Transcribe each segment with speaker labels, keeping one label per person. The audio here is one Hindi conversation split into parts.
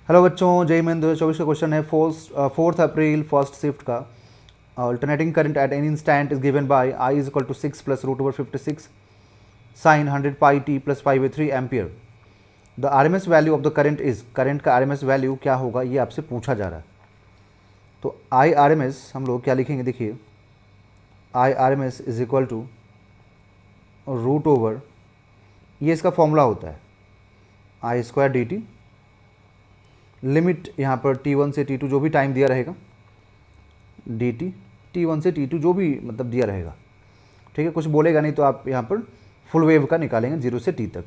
Speaker 1: हेलो बच्चों, जय हिंद 2024 का क्वेश्चन है 4 अप्रैल फर्स्ट शिफ्ट का। Alternating current at any instant is given by I is equal to 6 plus root over 56 sine 100 pi T plus pi by 3 ampere. The R M S value of the current is, current का आर एम एस वैल्यू क्या होगा ये आपसे पूछा जा रहा है। तो आई आर एम एस हम लोग क्या लिखेंगे, देखिए I R M S is equal to root over, ये इसका फॉर्मूला होता है I square D T, limit यहाँ पर t1 से t2 जो भी टाइम दिया रहेगा dt, t1 से t2 जो भी मतलब दिया रहेगा, ठीक है। कुछ बोलेगा नहीं तो आप यहाँ पर फुल वेव का निकालेंगे 0 से t तक।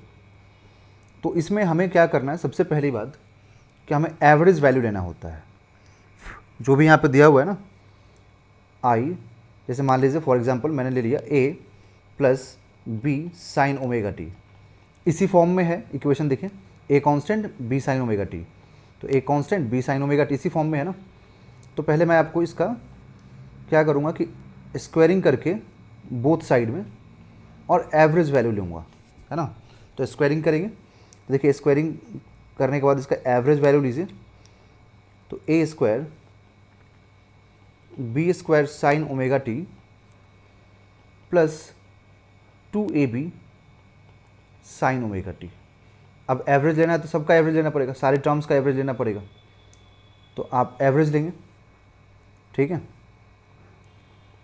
Speaker 1: तो इसमें हमें क्या करना है, सबसे पहली बात कि हमें एवरेज वैल्यू लेना होता है जो भी यहाँ पर दिया हुआ है ना i। जैसे मान लीजिए फॉर एग्जांपल मैंने ले लिया a plus B sine omega T, इसी फॉर्म में है इक्वेशन, देखिए a constant b sine omega T, तो A constant B sine omega T इसी फॉर्म में है ना। तो पहले मैं आपको इसका क्या करूँगा कि स्क्वायरिंग करके बोथ साइड में और एवरेज वैल्यू लूँगा, है ना। तो स्क्वायरिंग करेंगे, तो देखिए स्क्वायरिंग करने के बाद इसका एवरेज वैल्यू लीजिए, तो A square B square sine omega T plus 2ab sine omega T. अब एवरेज लेना है तो सबका एवरेज लेना पड़ेगा, सारे टर्म्स का एवरेज लेना पड़ेगा, तो आप एवरेज लेंगे, ठीक है।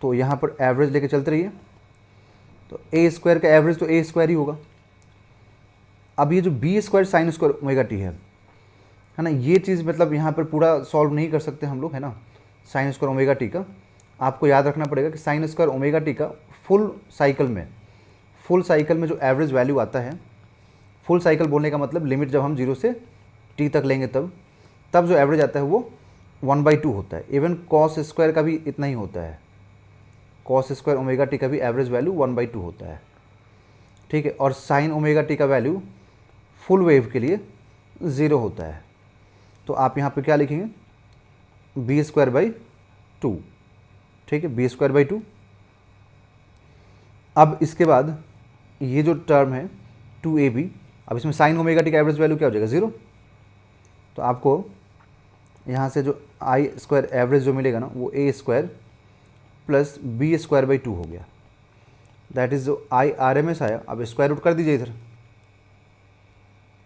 Speaker 1: तो यहाँ पर एवरेज लेके चलते रहिए, तो ए स्क्वायर का एवरेज तो ए स्क्वायर ही होगा। अब ये जो B square sine square omega T है ना, ये चीज़ मतलब यहाँ पर पूरा सॉल्व नहीं कर सकते हम लोग, है ना। साइन स्क्वायर ओमेगा टी का आपको याद रखना पड़ेगा कि साइन स्क्वायर ओमेगा टी का फुल साइकिल में जो एवरेज वैल्यू आता है, फुल साइकिल बोलने का मतलब लिमिट जब हम 0 से t तक लेंगे तब जो एवरेज आता है वो 1/2 होता है। इवन कॉस स्क्वायर का भी इतना ही होता है, कॉस स्क्वायर ओमेगा टी का भी एवरेज वैल्यू 1/2 होता है, ठीक है। और साइन ओमेगा टी का वैल्यू फुल वेव के लिए 0 होता है। तो आप यहाँ पे क्या लिखेंगे, बी स्क्वायर बाई 2, ठीक है, बी स्क्वायर बाई 2। अब इसके बाद ये जो टर्म है 2ab, अब इसमें साइन ओमेगा टी का एवरेज वैल्यू क्या हो जाएगा 0। तो आपको यहाँ से जो आई स्क्वायर एवरेज जो मिलेगा ना वो A square plus B square by 2 हो गया। दैट इज़ जो आई आर एम एस आया, अब स्क्वायर रूट कर दीजिए इधर,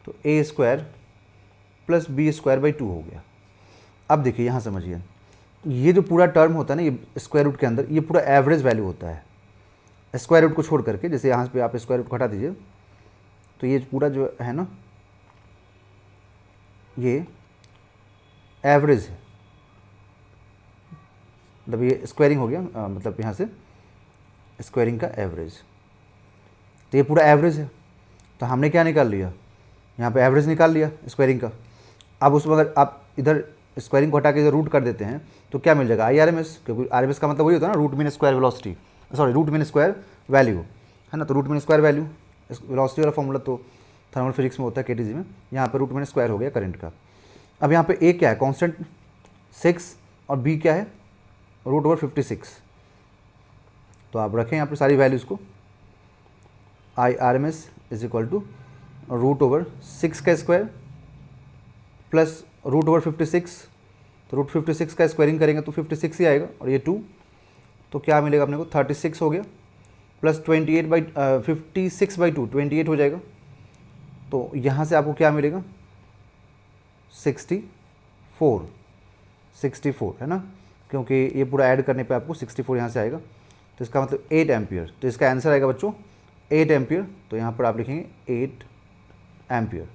Speaker 1: तो A square plus B square by 2 हो गया। अब देखिए यहाँ समझिए, ये जो पूरा टर्म होता है ना ये स्क्वायर रूट के अंदर, ये पूरा एवरेज वैल्यू होता है स्क्वायर रूट को छोड़ करके। जैसे यहाँ पे आप स्क्वायर रूट हटा दीजिए तो ये पूरा जो है ना ये एवरेज है, मतलब ये स्क्वायरिंग हो गया, मतलब यहाँ से स्क्वायरिंग का एवरेज, तो ये पूरा एवरेज है। तो हमने क्या निकाल लिया, यहाँ पे एवरेज निकाल लिया स्क्वायरिंग का। अब उसमें अगर आप इधर स्क्वायरिंग को हटा के इधर रूट कर देते हैं तो क्या मिल जाएगा, आई आर एम एस, क्योंकि आर एम एस का मतलब वही होता है ना, root mean square velocity, sorry root mean square value, है ना। तो root mean square value velocity वाला फॉर्मूला तो थर्मल फिजिक्स में होता है केटीजी में, यहाँ पर रूट मीन स्क्वायर हो गया करंट का। अब यहाँ पे ए क्या है कांस्टेंट 6 और बी क्या है रूट ओवर 56। तो आप रखें यहाँ पे सारी वैल्यूज़ को, I R M S is equal to root over 6 का स्क्वायर प्लस रूट ओवर 56, तो रूट 56 का स्क्वायरिंग करेंगे तो 56 ही आएगा, और ये 2, तो क्या मिलेगा अपने को 36 हो गया, प्लस 56/2 28 हो जाएगा। तो यहाँ से आपको क्या मिलेगा 64 है ना, क्योंकि ये पूरा ऐड करने पे आपको 64 यहाँ से आएगा। तो इसका मतलब 8 एम्पियर, तो इसका आंसर आएगा बच्चों 8 एम्पियर। तो यहाँ पर आप लिखेंगे 8 एम्पियर।